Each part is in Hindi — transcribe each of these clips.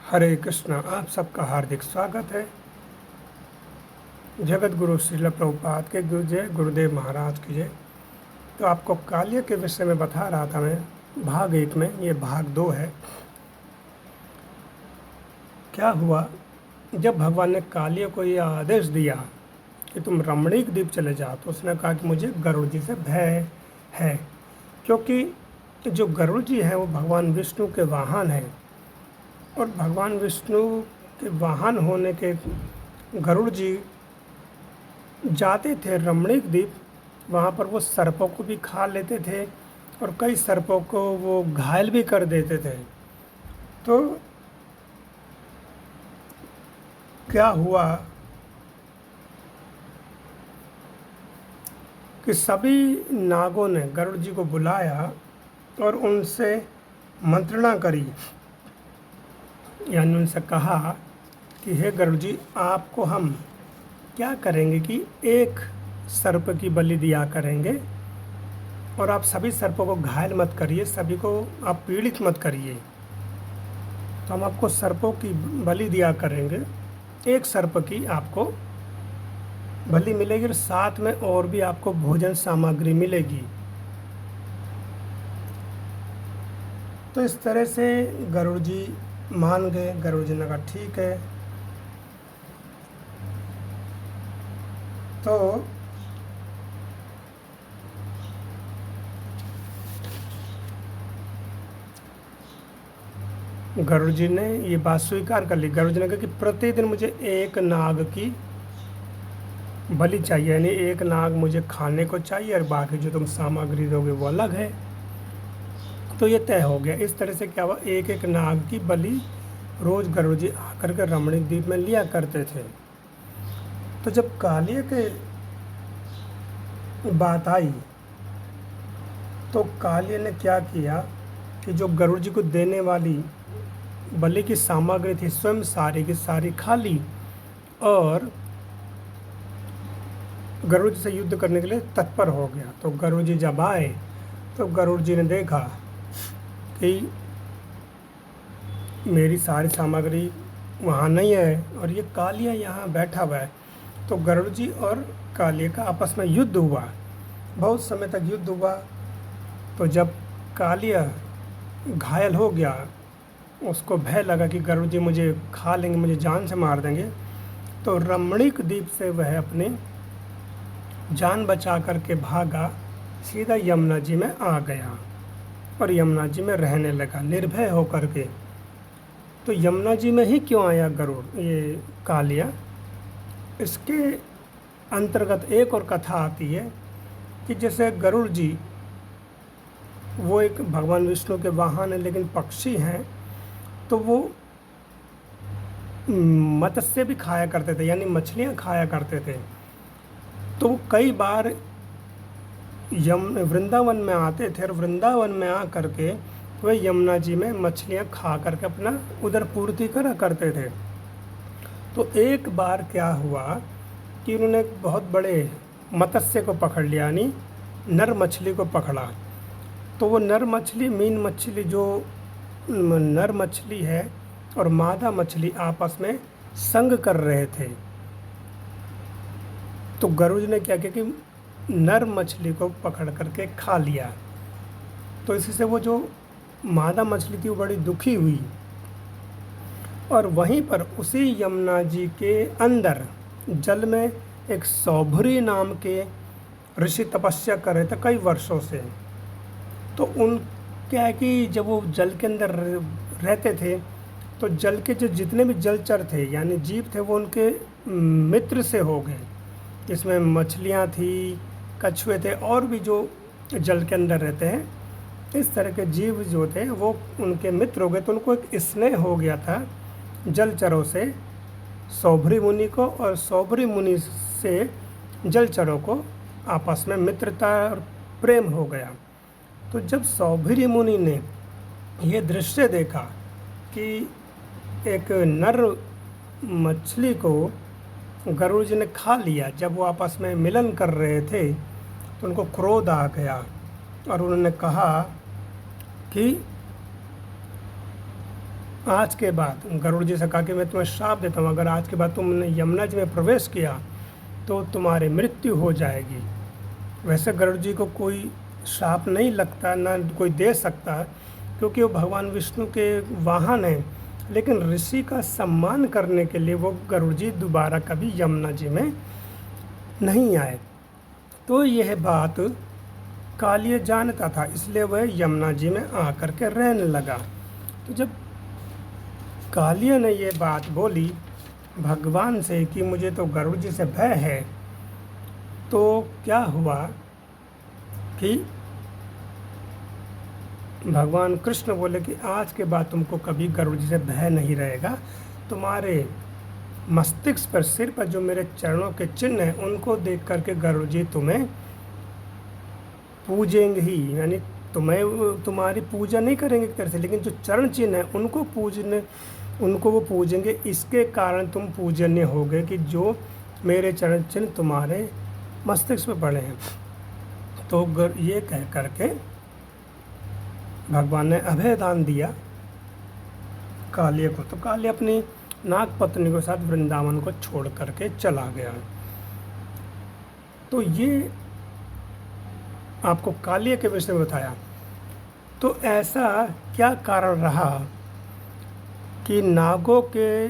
हरे कृष्णा। आप सबका हार्दिक स्वागत है। जगत गुरु श्रील प्रभुपाद के जय, गुरुदेव महाराज की जय। तो आपको काल्य के विषय में बता रहा था मैं भाग 1 में, ये भाग 2 है। क्या हुआ, जब भगवान ने काल्य को ये आदेश दिया कि तुम रमणीक द्वीप चले जाओ, तो उसने कहा कि मुझे गरुड़ जी से भय है, क्योंकि जो गरुड़ जी है वो भगवान विष्णु के वाहन हैं। और भगवान विष्णु के वाहन होने के गरुड़ जी जाते थे रमणीक द्वीप, वहाँ पर वो सर्पों को भी खा लेते थे और कई सर्पों को वो घायल भी कर देते थे। तो क्या हुआ कि सभी नागों ने गरुड़ जी को बुलाया और उनसे मंत्रणा करी, यानी उनसे कहा कि हे गरुड़ जी, आपको हम क्या करेंगे कि एक सर्प की बलि दिया करेंगे और आप सभी सर्पों को घायल मत करिए, सभी को आप पीड़ित मत करिए। तो हम आपको सर्पों की बलि दिया करेंगे, एक सर्प की आपको बलि मिलेगी और साथ में और भी आपको भोजन सामग्री मिलेगी। तो इस तरह से गरुड़ जी मान गए। गरुड़ जी ने कहा ठीक है। तो गरुड़ जी ने ये बात स्वीकार कर ली। गरुड़ जी ने कहा कि प्रतिदिन मुझे एक नाग की बलि चाहिए, यानी एक नाग मुझे खाने को चाहिए और बाकी जो तुम सामग्री दोगे वो अलग है। तो ये तय हो गया। इस तरह से क्या हुआ, एक एक नाग की बलि रोज गरुड़ जी आकर के रमणीक द्वीप में लिया करते थे। तो जब काल्य के बात आई तो काल्य ने क्या किया कि जो गरुड़ जी को देने वाली बलि की सामग्री थी स्वयं सारी की सारी खा ली और गरुड़ जी से युद्ध करने के लिए तत्पर हो गया। तो गरुड़ जी जब आए तो गरुड़ जी ने देखा कि मेरी सारी सामग्री वहाँ नहीं है और ये कालिया यहाँ बैठा हुआ है। तो गरुड़ जी और कालिया का आपस में युद्ध हुआ, बहुत समय तक युद्ध हुआ। तो जब कालिया घायल हो गया, उसको भय लगा कि गरुड़ जी मुझे खा लेंगे, मुझे जान से मार देंगे। तो रमणीक द्वीप से वह अपनी जान बचा करके भागा, सीधा यमुना जी में आ गया और यमुना जी में रहने लगा निर्भय होकर के। तो यमुना जी में ही क्यों आया गरुड़, ये कालिया, इसके अंतर्गत एक और कथा आती है कि जैसे गरुड़ जी वो एक भगवान विष्णु के वाहन है लेकिन पक्षी हैं, तो वो मत्स्य भी खाया करते थे, यानी मछलियाँ खाया करते थे। तो वो कई बार वृंदावन में आते थे और वृंदावन में आ करके वे यमुना जी में मछलियाँ खा करके अपना उधर पूर्ति करा करते थे। तो एक बार क्या हुआ कि उन्होंने एक बहुत बड़े मत्स्य को पकड़ लिया, यानी नर मछली को पकड़ा। तो वो नर मछली, मीन मछली, जो नर मछली है और मादा मछली आपस में संग कर रहे थे। तो गरुड़ ने क्या किया कि नर मछली को पकड़ करके खा लिया। तो इसी से वो जो मादा मछली थी वो बड़ी दुखी हुई और वहीं पर उसी यमुना जी के अंदर जल में एक सौभरी नाम के ऋषि तपस्या कर रहे थे कई वर्षों से। तो उन क्या है कि जब वो जल के अंदर रहते थे तो जल के जो जितने भी जलचर थे यानी जीव थे वो उनके मित्र से हो गए। इसमें मछलियाँ थी, कछुए थे और भी जो जल के अंदर रहते हैं, इस तरह के जीव जो थे वो उनके मित्र हो गए। तो उनको एक स्नेह हो गया था जलचरों से सौभरी मुनि को, और सौभरी मुनि से जलचरों को आपस में मित्रता और प्रेम हो गया। तो जब सौभरी मुनि ने ये दृश्य देखा कि एक नर मछली को गरुड़ जी ने खा लिया, जब वो आपस में मिलन कर रहे थे तो उनको क्रोध आ गया और उन्होंने कहा कि आज के बाद गरुड़ जी से कहा कि मैं तुम्हें श्राप देता हूँ, अगर आज के बाद तुमने यमुना जी में प्रवेश किया तो तुम्हारी मृत्यु हो जाएगी। वैसे गरुड़ जी को कोई श्राप नहीं लगता, ना कोई दे सकता, क्योंकि वो भगवान विष्णु के वाहन हैं, लेकिन ऋषि का सम्मान करने के लिए वो गरुड़ जी दोबारा कभी यमुना जी में नहीं आए। तो यह बात कालिय जानता था, इसलिए वह यमुना जी में आकर के रहने लगा। तो जब कालिय ने ये बात बोली भगवान से कि मुझे तो गरुड़ जी से भय है, तो क्या हुआ कि भगवान कृष्ण बोले कि आज के बाद तुमको कभी गरुड़ जी से भय नहीं रहेगा। तुम्हारे मस्तिष्क पर, सिर पर जो मेरे चरणों के चिन्ह हैं, उनको देख करके गरुड़ जी तुम्हें पूजेंगे ही, यानी तुम्हारी पूजा नहीं करेंगे एक तरह से, लेकिन जो चरण चिन्ह हैं उनको वो पूजेंगे। इसके कारण तुम पूजनीय हो गए कि जो मेरे चरण चिन्ह तुम्हारे मस्तिष्क पे पड़े हैं। तो ये कह करके भगवान ने अभय दान दिया कालिय को। तो कालिय अपनी नाग पत्नी के साथ वृंदावन को छोड़ करके चला गया। तो ये आपको कालिय के विषय में बताया। तो ऐसा क्या कारण रहा कि नागों के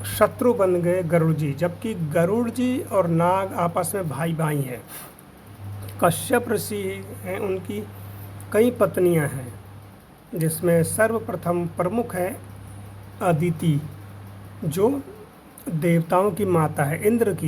शत्रु बन गए गरुड़ जी, जबकि गरुड़ जी और नाग आपस में भाई भाई हैं। कश्यप ऋषि हैं, उनकी कई पत्नियां हैं, जिसमें सर्वप्रथम प्रमुख है अदिति, जो देवताओं की माता है, इंद्र की।